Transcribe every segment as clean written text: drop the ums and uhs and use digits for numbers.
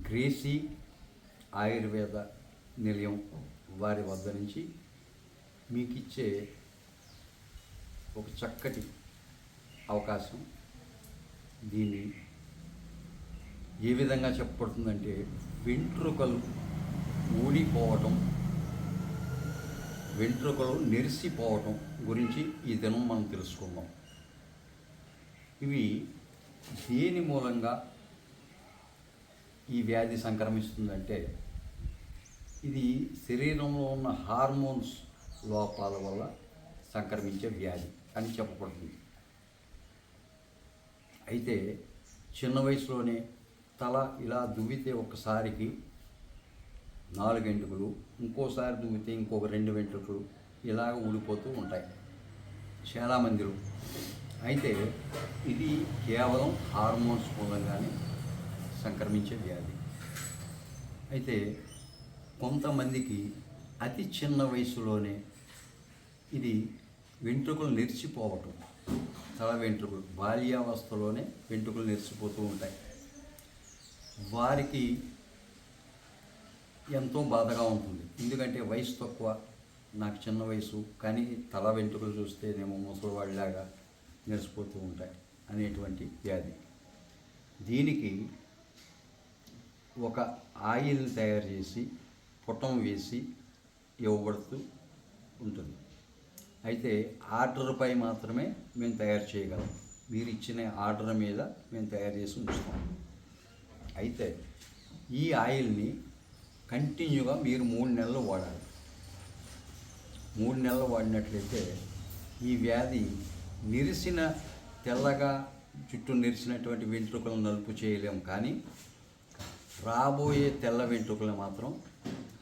Gracie Ayurveda నిలయం వారి వద్ద నుంచి మీకు ఇచ్చే ఒక చక్కటి అవకాశం. దీన్ని ఏ విధంగా చెప్పబడుతుందంటే, వెంట్రుకలు ఊడిపోవటం, వెంట్రుకలు నెరిసిపోవటం గురించి ఈ దినం మనం తెలుసుకుందాం. ఇవి దేని మూలంగా ఈ వ్యాధి సంక్రమిస్తుందంటే, ఇది శరీరంలో ఉన్న హార్మోన్స్ లోపాల వల్ల సంక్రమించే వ్యాధి అని చెప్పబడుతుంది. అయితే చిన్న వయసులోనే తల ఇలా దువ్వితే ఒకసారికి 4 వెంట్రుకలు, ఇంకోసారి దువ్వితే ఇంకొక 2 వెంట్రుకలు ఇలాగ ఊడిపోతూ ఉంటాయి చాలామందిలో. అయితే ఇది కేవలం హార్మోన్స్ మూలంగానే సంక్రమించే వ్యాధి. అయితే కొంతమందికి అతి చిన్న వయసులోనే ఇది వెంట్రుకలు నెరిసిపోవటం, తల వెంట్రుకలు బాల్యావస్థలోనే వెంట్రుకలు నెరిసిపోతూ ఉంటాయి. వారికి ఎంతో బాధగా ఉంటుంది. ఎందుకంటే వయసు తక్కువ, నాకు చిన్న వయసు, కానీ తల వెంట్రుకలు చూస్తేనేమో ముసలివాడిలాగా నెరిసిపోతూ ఉంటాయి అనేటువంటి వ్యాధి. దీనికి ఒక ఆయిల్ తయారు చేసి పుటం వేసి ఇవ్వబడుతూ ఉంటుంది. అయితే ఆర్డర్పై మాత్రమే మేము తయారు చేయగలం. మీరు ఇచ్చిన ఆర్డర్ మీద మేము తయారు చేసి ఉంచుతాం. అయితే ఈ ఆయిల్ని కంటిన్యూగా మీరు 3 నెలలు వాడాలి. 3 నెలలు వాడినట్లయితే ఈ వ్యాధి నిరిసిన తెల్లగా చుట్టూ నిరిసినటువంటి వెంట్రుకలను నలుపు చేయలేము, కానీ రాబోయే తెల్ల వెంట్రుకలు మాత్రం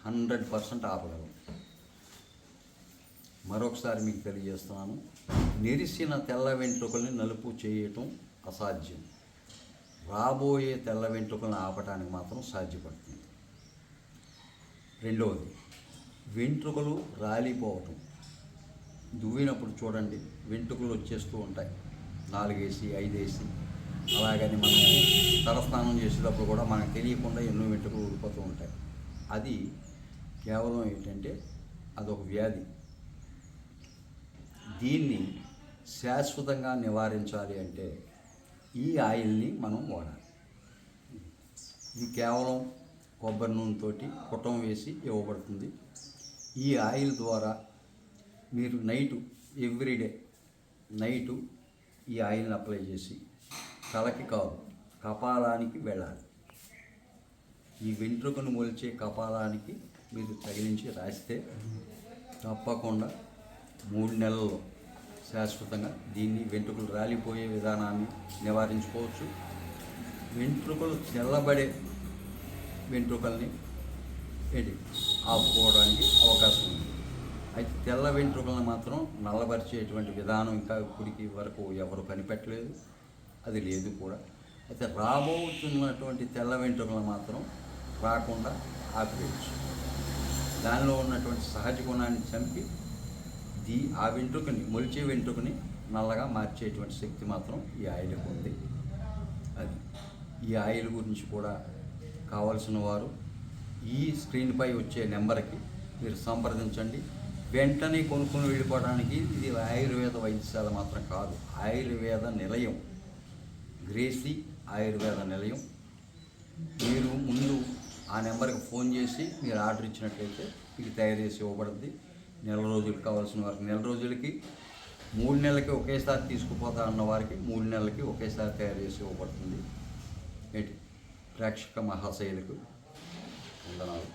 100% ఆపగలం. మరొకసారి మీకు తెలియజేస్తున్నాను, నిరిసిన తెల్ల వెంట్రుకల్ని నలుపు చేయటం అసాధ్యం. రాబోయే తెల్ల వెంట్రుకలను ఆపటానికి మాత్రం సాధ్యపడుతుంది. రెండవది, వెంట్రుకలు రాలిపోవటం. దువ్వినప్పుడు చూడండి, వెంట్రుకలు వచ్చేస్తూ ఉంటాయి, 4 వేసి 5 వేసి. అలాగని మనం తలస్నానం చేసేటప్పుడు కూడా మనకు తెలియకుండా ఎన్నో వెంట్రుకలు ఊడిపోతూ ఉంటాయి. అది కేవలం ఏంటంటే అదొక వ్యాధి. దీన్ని శాశ్వతంగా నివారించాలి అంటే ఈ ఆయిల్ని మనం వాడాలి. ఇది కేవలం కొబ్బరి నూనెతోటి పుటం వేసి ఇవ్వబడుతుంది. ఈ ఆయిల్ ద్వారా మీరు ఎవ్రీడే నైటు ఈ ఆయిల్ని అప్లై చేసి తలకి కాదు కపాలానికి వెళ్ళాలి. ఈ వెంట్రుకను మొలిచే కపాలానికి మీరు తగిలించి రాస్తే తప్పకుండా 3 నెలల్లో శాశ్వతంగా దీన్ని వెంట్రుకలు రాలిపోయే విధానాన్ని నివారించుకోవచ్చు. వెంట్రుకలు తెల్లబడే వెంట్రుకల్ని ఆపుకోవడానికి అవకాశం ఉంది. అయితే తెల్ల వెంట్రుకలను మాత్రం నల్లబరిచేటువంటి విధానం ఇంకా ఇప్పటికి వరకు ఎవరు కనిపెట్టలేదు, అది లేదు కూడా. అయితే రాబోతున్నటువంటి తెల్ల వెంట్రుకలను మాత్రం రాకుండా ఆపివేయచ్చు. దానిలో ఉన్నటువంటి సహజ గుణాన్ని చంపి ఆ వెంట్రుకని, మొలిచే వెంట్రుకని నల్లగా మార్చేటువంటి శక్తి మాత్రం ఈ ఆయిల్కి ఉంది. అది ఈ ఆయిల్ గురించి కూడా కావలసిన వారు ఈ స్క్రీన్పై వచ్చే నెంబర్కి మీరు సంప్రదించండి. వెంటనే కొనుక్కొని వెళ్ళిపోవడానికి ఇది ఆయుర్వేద వైద్యశాల మాత్రం కాదు, ఆయుర్వేద నిలయం, గ్రేసీ ఆయుర్వేద నిలయం. మీరు ముందు ఆ నెంబర్కి ఫోన్ చేసి మీరు ఆర్డర్ ఇచ్చినట్లయితే మీకు తయారు చేసి ఇవ్వబడుతుంది. 4 రోజులు కావాల్సిన వారికి 4 రోజులకి, 3 నెలలకి ఒకేసారి తీసుకుపోతా అన్న వారికి 3 నెలలకి ఒకేసారి తయారు చేసి ఇవ్వబడుతుంది. ప్రేక్షక మహాశైలకు వందనాలు.